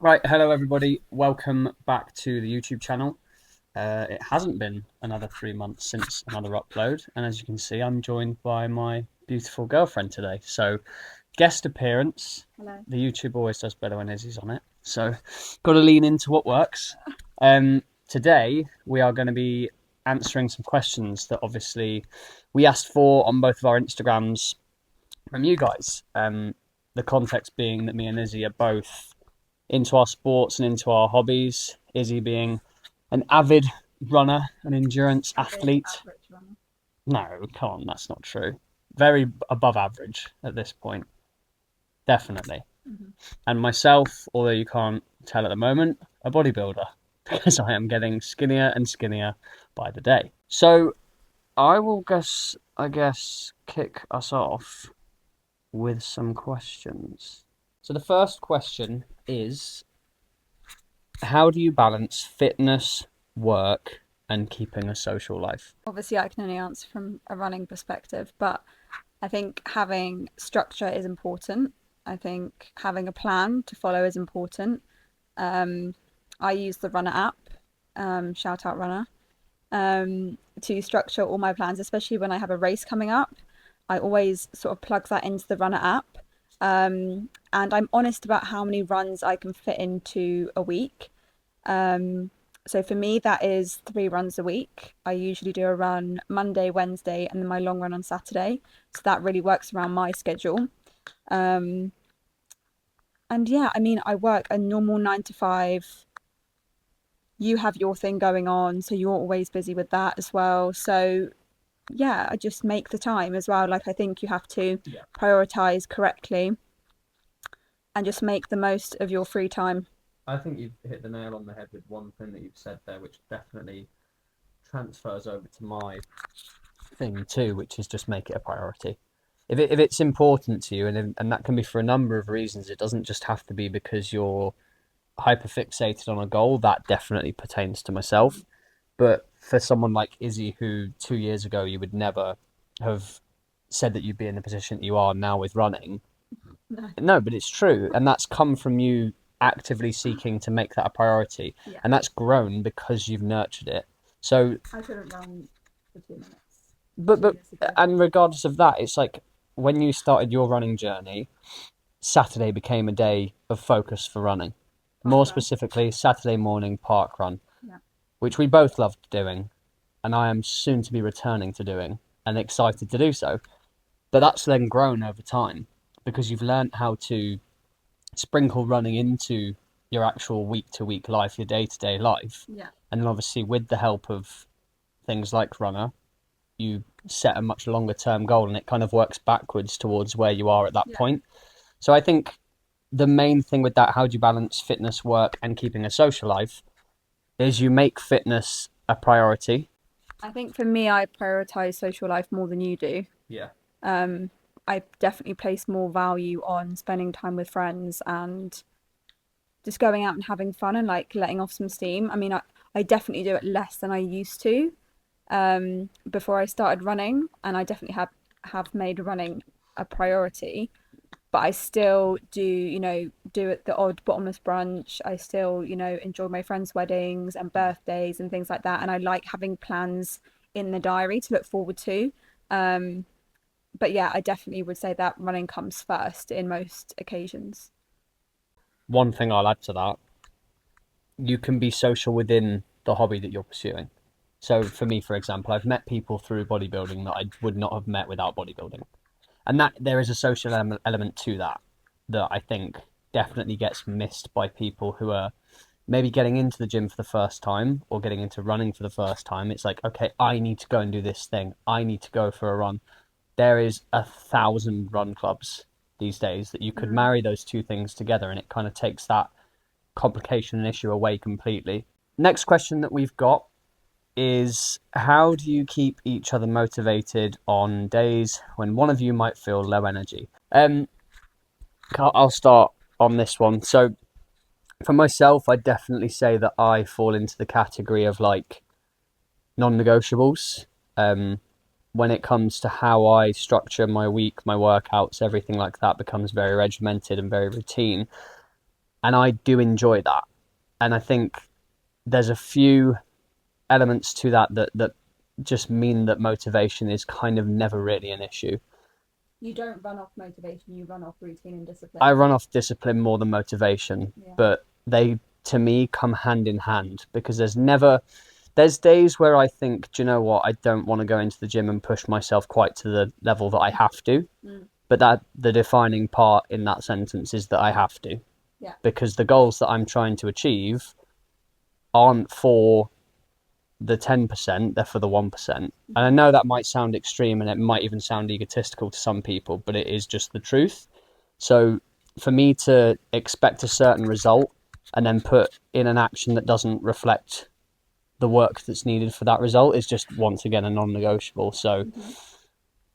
Right, hello everybody. Welcome back to the YouTube channel. It hasn't been another 3 months since another upload, and as you can see, I'm joined by my beautiful girlfriend today. So, guest appearance. Hello. The YouTube always does better when Izzy's on it, so got to lean into what works. Today we are going to be answering some questions that obviously we asked for on both of our Instagrams from you guys. The context being that me and Izzy are both into our sports and into our hobbies. Izzy being an avid runner, an endurance athlete. Average runner. No, come on, that's not true. Very above average at this point, definitely. Mhm. And myself, although you can't tell at the moment, a bodybuilder, because I am getting skinnier and skinnier by the day. So I guess, kick us off with some questions. So the first question is, how do you balance fitness, work, and keeping a social life? Obviously, I can only answer from a running perspective, but I think having structure is important. I think having a plan to follow is important. Um, I use the Runner app, shout out Runner, to structure all my plans, especially when I have a race coming up. I always sort of plug that into the Runner app. And I'm honest about how many runs I can fit into a week. Um, so for me, that is 3 runs a week. I usually do a run Monday, Wednesday, and then my long run on Saturday. So that really works around my schedule. Um, and yeah, I mean, I work a normal 9 to 5. You have your thing going on, so you're always busy with that as well. So yeah, I just make the time as well. Like I think you have to Yeah. prioritize correctly and just make the most of your free time. I think you've hit the nail on the head with one thing that you've said there, which definitely transfers over to my thing too, which is just make it a priority. If it's important to you, and that can be for a number of reasons, it doesn't just have to be because you're hyper fixated on a goal. That definitely pertains to myself. But for someone like Izzy, who 2 years ago you would never have said that you'd be in the position that you are now with running, No. no, but it's true, and that's come from you actively seeking to make that a priority, Yeah, and that's grown because you've nurtured it. So, I couldn't run for 2 minutes but two but years ago. and regardless of that, it's like when you started your running journey, Saturday became a day of focus for running. Park More run. specifically, Saturday morning park run, Yeah. which we both loved doing, and I am soon to be returning to doing and excited to do so. But that's then grown over time because you've learned how to sprinkle running into your actual week to week life, your day to day life. Yeah. And then obviously with the help of things like Runner, you set a much longer term goal and it kind of works backwards towards where you are at that Yeah. point. So I think the main thing with that, how do you balance fitness, work, and keeping a social life, is you make fitness a priority. I think for me, I prioritize social life more than you do. Yeah. Um, I definitely place more value on spending time with friends and just going out and having fun and like letting off some steam. I mean, I definitely do it less than I used to before I started running, and I definitely have made running a priority. But I still do, do it the odd bottomless brunch. I still, enjoy my friends' weddings and birthdays and things like that. And I like having plans in the diary to look forward to. Um, but yeah, I definitely would say that running comes first in most occasions. One thing I'll add to that, you can be social within the hobby that you're pursuing. So for me, for example, I've met people through bodybuilding that I would not have met without bodybuilding. And that there is a social element to that that I think definitely gets missed by people who are maybe getting into the gym for the first time or getting into running for the first time. It's like, okay, I need to go and do this thing. I need to go for a run. There is 1,000 run clubs these days that you could Mm. marry those two things together, and it kind of takes that complication and issue away completely. Next question that we've got is, how do you keep each other motivated on days when one of you might feel low energy? I'll start on this one. So for myself, I definitely say that I fall into the category of like non-negotiables. Um, when it comes to how I structure my week, my workouts, everything like that becomes very regimented and very routine. and I do enjoy that. And I think there's a few elements to that just mean that motivation is kind of never really an issue. You don't run off motivation, you run off routine and I discipline. run off discipline more than motivation, Yeah. but they to me come hand in hand because there's days where I think, do you know what, I don't want to go into the gym and push myself quite to the level that I have to. Mm. But that the defining part in that sentence is that I have to. Yeah. Because the goals that I'm trying to achieve aren't for the 10%, they're for the 1%. And I know that might sound extreme and it might even sound egotistical to some people, but it is just the truth. So for me to expect a certain result and then put in an action that doesn't reflect the work that's needed for that result is just once again a non-negotiable. So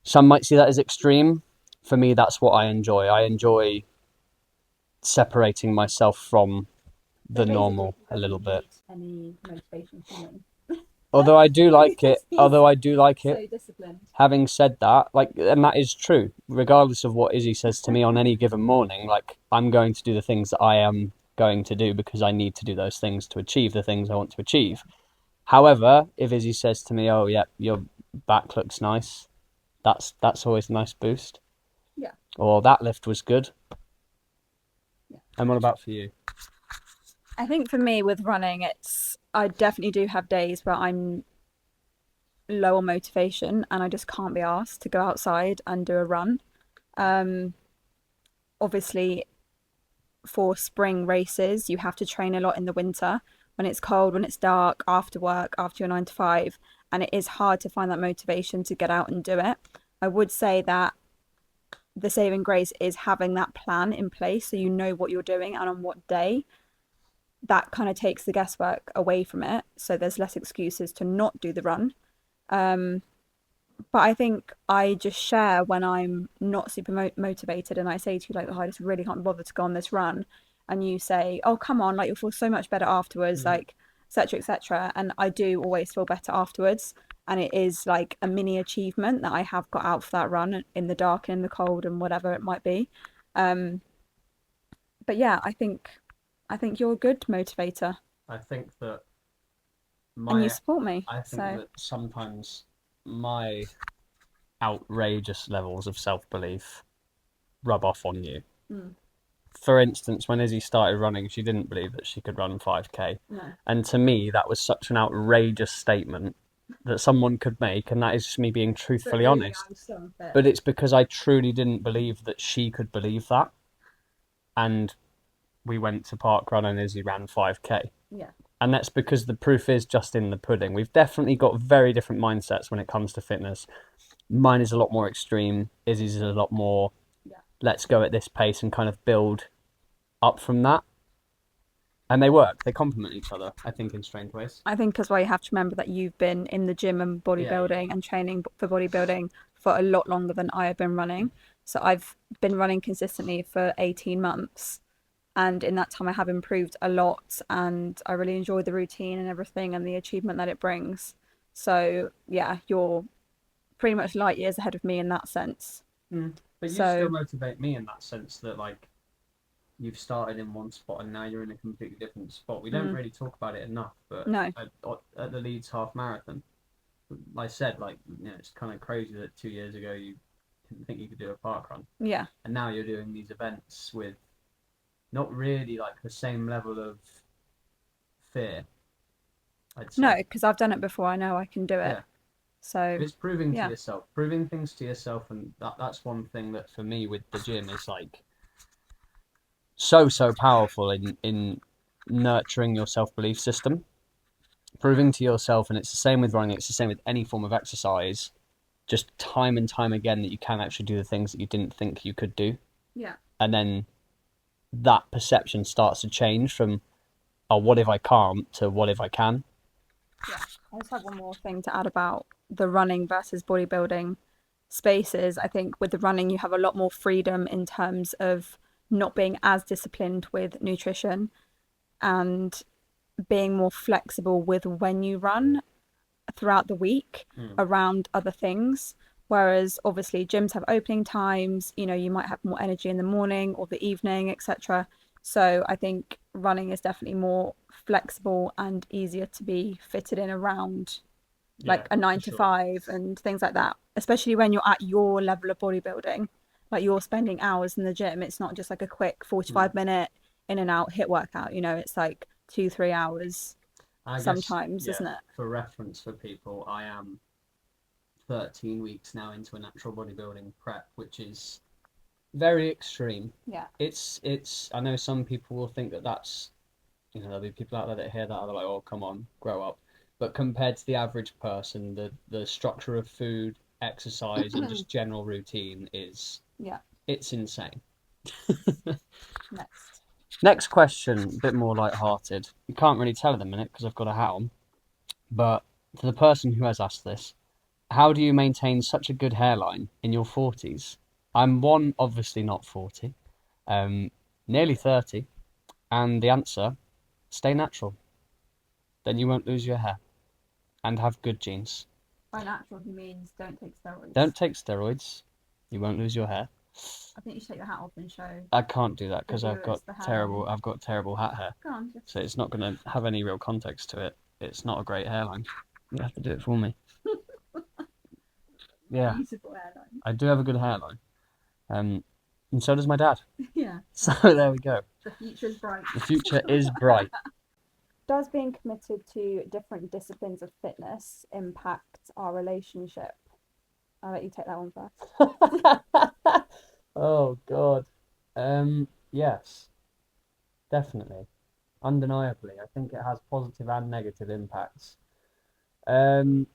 some might see that as extreme. For me, that's what I enjoy. I enjoy separating myself from the So basically, normal you a little don't bit. need any motivation from me. Although I do like it, Because he's although I do like it, so disciplined. having said that, like, and that is true, regardless of what Izzy says to me on any given morning, like, I'm going to do the things that I am going to do because I need to do those things to achieve the things I want to achieve. However, if Izzy says to me, "Oh, yeah, your back looks nice," that's always a nice boost. Yeah. Or that lift was good. Yeah. And what about for you? I think for me with running, I definitely do have days where I'm low on motivation and I just can't be asked to go outside and do a run. Um, Obviously, for spring races, you have to train a lot in the winter when it's cold, when it's dark, after work, after your 9 to 5, and it is hard to find that motivation to get out and do it. I would say that the saving grace is having that plan in place so you know what you're doing and on what day. That kind of takes the guesswork away from it. So there's less excuses to not do the run. Um, but I think I just share when I'm not super motivated and I say to you, like, oh, I just really can't bother to go on this run. And you say, oh, come on, like, you'll feel so much better afterwards, like, etc., etc. And I do always feel better afterwards. And it is like a mini achievement that I have got out for that run in the dark and in the cold and whatever it might be. Um, but yeah, I think you're a good motivator I think that and you my support me. I think So that sometimes my outrageous levels of self-belief rub off on you. mm, For instance, when Izzy started running, she didn't believe that she could run 5K. no. And to me, that was such an outrageous statement that someone could make, and that is just me being But truthfully really, honest. I'm so unfit. But it's because I truly didn't believe that she could believe that. And we went to park run and Izzy ran 5K. Yeah. And that's because the proof is just in the pudding. We've definitely got very different mindsets when it comes to fitness. Mine is a lot more extreme. Izzy's is a lot more, Yeah. let's go at this pace and kind of build up from that. And they work. They complement each other, I think, in strange ways. I think as well you have to remember that you've been in the gym and bodybuilding and training for bodybuilding for a lot longer than I have been running. So I've been running consistently for 18 months. And in that time, I have improved a lot and I really enjoy the routine and everything and the achievement that it brings. So, yeah, you're pretty much light years ahead of me in that sense. But you still So, motivate me in that sense that, like, you've started in one spot and now you're in a completely different spot. We don't mm, really talk about it enough, but no, at the Leeds half marathon, I said, like, it's kind of crazy that 2 years ago you didn't think you could do a park run, yeah, and now you're doing these events with not really like the same level of fear, I'd no, say. because I've done it before. I know I can do it. Yeah, So, but it's proving to yeah, yourself, proving things to yourself, and that's one thing that for me with the gym is like so powerful in nurturing your self belief system, proving to yourself, and it's the same with running. It's the same with any form of exercise. Just time and time again that you can actually do the things that you didn't think you could do, yeah. and then that perception starts to change from "oh, what if I can't" to "what if I can." Yeah. I just have one more thing to add about the running versus bodybuilding spaces. I think with the running, you have a lot more freedom in terms of not being as disciplined with nutrition and being more flexible with when you run throughout the week around other things. Whereas obviously gyms have opening times, you know, you might have more energy in the morning or the evening, etc. So I think running is definitely more flexible and easier to be fitted in around Yeah, like a nine for to sure. five and things like that, especially when you're at your level of bodybuilding. Like you're spending hours in the gym. It's not just like a quick Mm. 45-minute in and out hit workout, it's like 2, 3 hours I guess, sometimes, yeah, isn't it? for reference for people, I am 13 weeks now into a natural bodybuilding prep, which is very extreme. Yeah. I know some people will think that that's, there'll be people out there that hear that are like, oh, come on, grow up. But compared to the average person, the structure of food, exercise, and just general routine Yeah. it's insane. Next. Next question, a bit more light-hearted. You can't really tell at the minute because I've got a hat on. But to the person who has asked this, how do you maintain such a good hairline in your 40s? I'm one, obviously not 40, um, nearly 30, and the answer, stay natural. Then you won't lose your hair and have good genes. By natural, he means don't take steroids. Don't take steroids. You won't lose your hair. I think you should take your hat off and show I can't do that the because viewers the hairline. I've got terrible hat hair. Go on, So just it's not going to have any real context to it. It's not a great hairline. You have to do it for me. Yeah, beautiful hairline. I do have a good hairline. Um, and so does my dad. Yeah. So there we go. The future is bright. The future is bright. Does being committed to different disciplines of fitness impact our relationship? I'll let you take that one first. Oh God. Yes, definitely. Undeniably. I think it has positive and negative impacts. Um,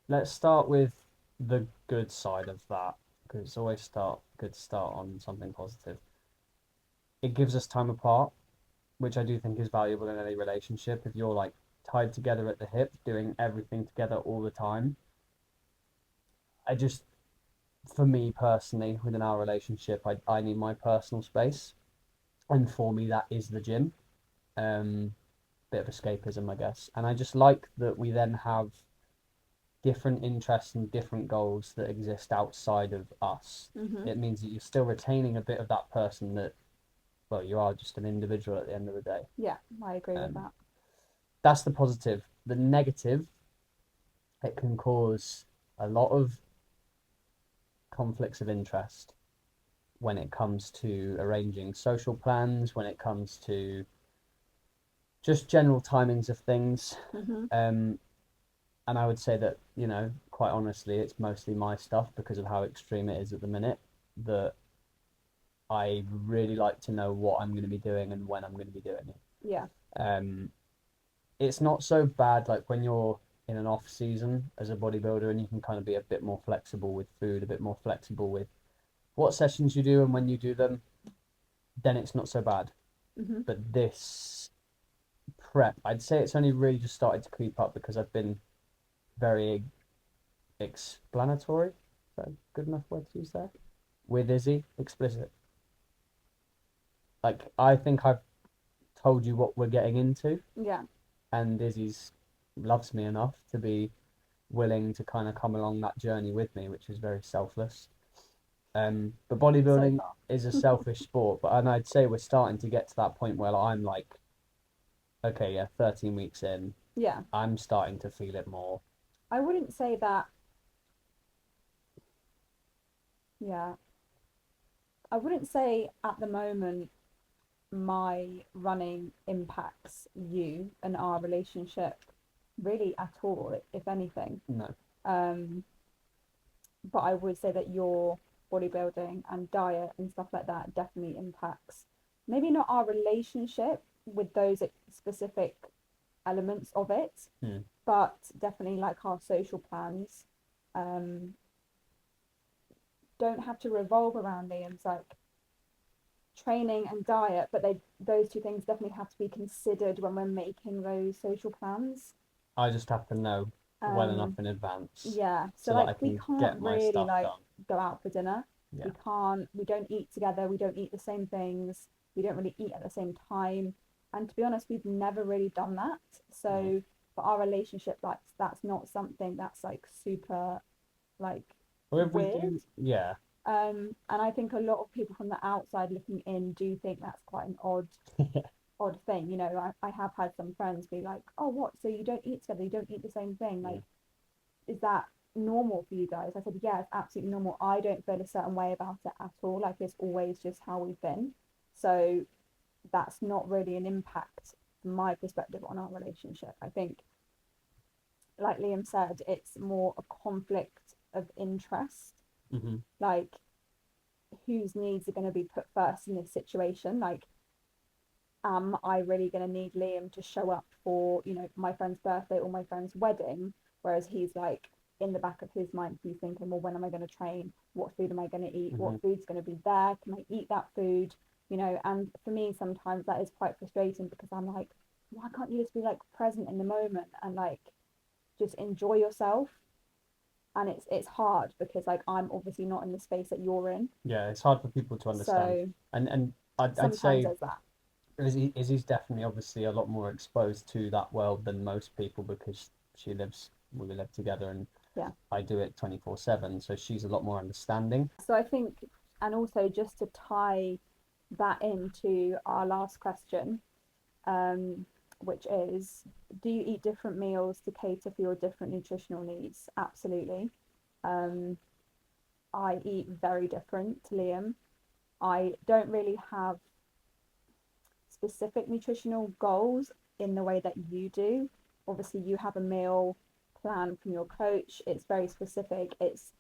let's start with the good side of that, because it's always good to start on something positive. It gives us time apart, which I do think is valuable in any relationship. If you're like tied together at the hip, doing everything together all the time, I just, for me personally, within our relationship, I need my personal space. And for me, that is the gym. Um, bit of escapism, I guess. And I just like that we then have different interests and different goals that exist outside of us. Mm-hmm. It means that you're still retaining a bit of that person that, well, you are just an individual at the end of the day. Yeah, I agree with Um, that. that's the positive. The negative, it can cause a lot of conflicts of interest when it comes to arranging social plans, when it comes to just general timings of things. Mm-hmm. Um, and I would say that, quite honestly, it's mostly my stuff because of how extreme it is at the minute that I really like to know what I'm going to be doing and when I'm going to be doing it. Yeah. Um, it's not so bad like when you're in an off season as a bodybuilder and you can kind of be a bit more flexible with food, a bit more flexible with what sessions you do and when you do them, then it's not so bad. Mm-hmm. But this prep, I'd say it's only really just started to creep up because I've been very explanatory. Is that a good enough word to use there? With Izzy, explicit. Like I think I've told you what we're getting into, Yeah. and Izzy's loves me enough to be willing to kind of come along that journey with me, which is very selfless. But So bodybuilding far. is a selfish sport, but and I'd say we're starting to get to that point where I'm like, okay, yeah, 13 weeks in, Yeah. I'm starting to feel it more. I wouldn't say that. Yeah. I wouldn't say at the moment my running impacts you and our relationship really at all, if anything. No, Um, but I would say that your bodybuilding and diet and stuff like that definitely impacts maybe not our relationship with those specific elements of it, hmm. but definitely like our social plans um, don't have to revolve around Liam's like training and diet, but those two things definitely have to be considered when we're making those social plans. I just have to know well enough Um, in advance yeah, so so that like I we can can't get my really stuff like done. go out for dinner. Yeah. We don't eat together, we don't eat the same things, we don't really eat at the same time. And to be honest, we've never really done that. Mm. So for our relationship, like that's not something that's like super like Or if we weird. do, yeah. And I think a lot of people from the outside looking in do think that's quite an odd thing. You know, I have had some friends be like, "Oh, what? So you don't eat together? You don't eat the same thing? Yeah. Like, is that normal for you guys?" I said, "Yeah, it's absolutely normal. I don't feel a certain way about it at all. Like, it's always just how we've been. So that's not really an impact from my perspective on our relationship. I think, like Liam said, it's more a conflict of interest. Hmm. Like, whose needs are going to be put first in this situation? Like, am I really going to need Liam to show up for, you know, my friend's birthday or my friend's wedding? Whereas he's like, in the back of his mind, he's thinking, well, when am I going to train? What food am I going to eat? Hmm. What food's going to be there? Can I eat that food? You know, and for me, sometimes that is quite frustrating because I'm like, why can't you just be like present in the moment and like just enjoy yourself? And it's hard because like I'm obviously not in the space that you're in. Yeah, it's hard for people to understand. So And I'd sometimes say there's that. Izzy's definitely obviously a lot more exposed to that world than most people because we live together and Yeah. I do it 24/7, so she's a lot more understanding. So I think, and also just to tie that into our last question, um, which is, do you eat different meals to cater for your different nutritional needs? Absolutely. Um, I eat very different to Liam. I don't really have specific nutritional goals in the way that you do. Obviously, you have a meal plan from your coach. It's very specific. It's,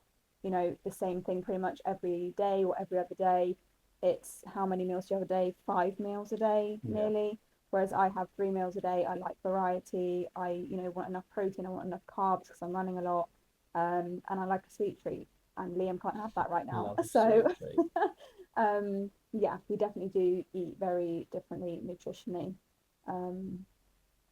you know, the same thing pretty much every day or every other day. It's how many meals do you have a day? 5 meals a day, Yeah. nearly. Whereas I have 3 meals a day. I like variety. I, you know, want enough protein. I want enough carbs because I'm running a lot. And I like a sweet treat. And Liam can't have that right now. Love a So sweet treat. yeah, we definitely do eat very differently nutritionally. Um,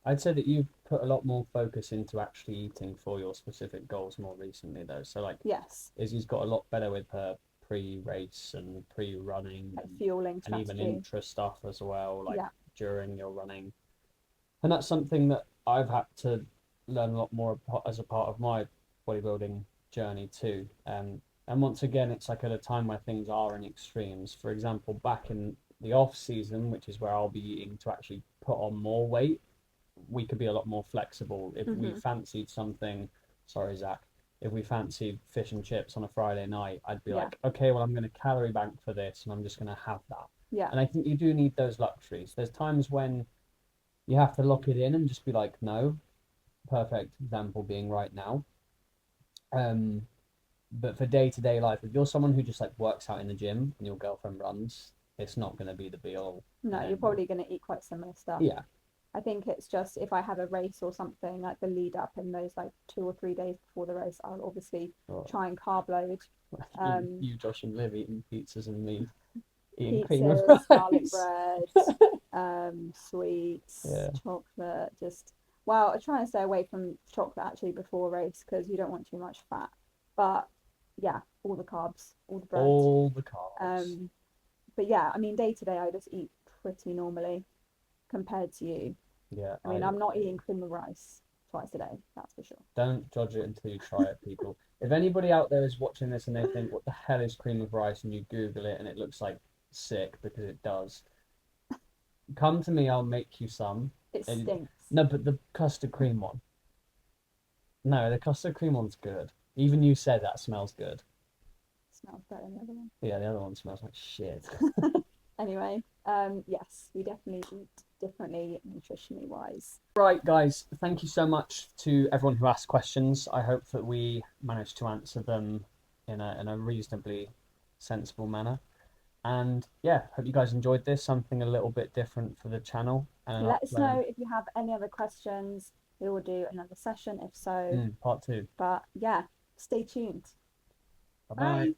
I'd say that you've put a lot more focus into actually eating for your specific goals more recently, though. So, like, yes, Izzy's got a lot better with her pre-race and pre-running like fueling and even strategy. intra stuff as well, like Yeah, during your running. And that's something that I've had to learn a lot more as a part of my bodybuilding journey too. And once again, it's like at a time where things are in extremes. For example, back in the off season, which is where I'll be eating to actually put on more weight, we could be a lot more flexible. If we mm-hmm. fancied something, sorry, Zach, if we fancied fish and chips on a Friday night, I'd be Yeah, like, okay, well, I'm going to calorie bank for this and I'm just going to have that. yeah, And I think you do need those luxuries. There's times when you have to lock it in and just be like, no, perfect example being right now. Um, but for day to day life, if you're someone who just like works out in the gym and your girlfriend runs, it's not going to be the be all no, and you're end all. probably going to eat quite similar stuff. Yeah. I think it's just if I have a race or something like the lead up in those like 2 or 3 days before the race, I'll obviously Or try and carb load. Um, you, Josh, and Liv eating pizzas and me eating cream of Pizzas, garlic rice. bread, sweets, Yeah. chocolate. Just well, I try and stay away from chocolate actually before a race because you don't want too much fat. But yeah, all the carbs, all the bread. All the carbs. Um, but yeah, I mean, day to day, I just eat pretty normally compared to you. Yeah, I mean, I'm not I eating cream of rice twice a day, that's for sure. don't judge it until you try it, people. If anybody out there is watching this and they think, what the hell is cream of rice? And you Google it and it looks like sick because it does. Come to me, I'll make you some. It And, stinks. no, but the custard cream one. No, the custard cream one's good. Even you said that smells good. Smells better than the other one. Yeah, the other one smells like shit. Anyway, yes, we definitely eat differently nutritionally wise. Right, guys, thank you so much to everyone who asked questions. I hope that we managed to answer them in a reasonably sensible manner. And yeah, hope you guys enjoyed this. Something a little bit different for the channel and an Let us upload. know if you have any other questions. We will do another session if so. Part two. But yeah, stay tuned. Bye bye. Bye.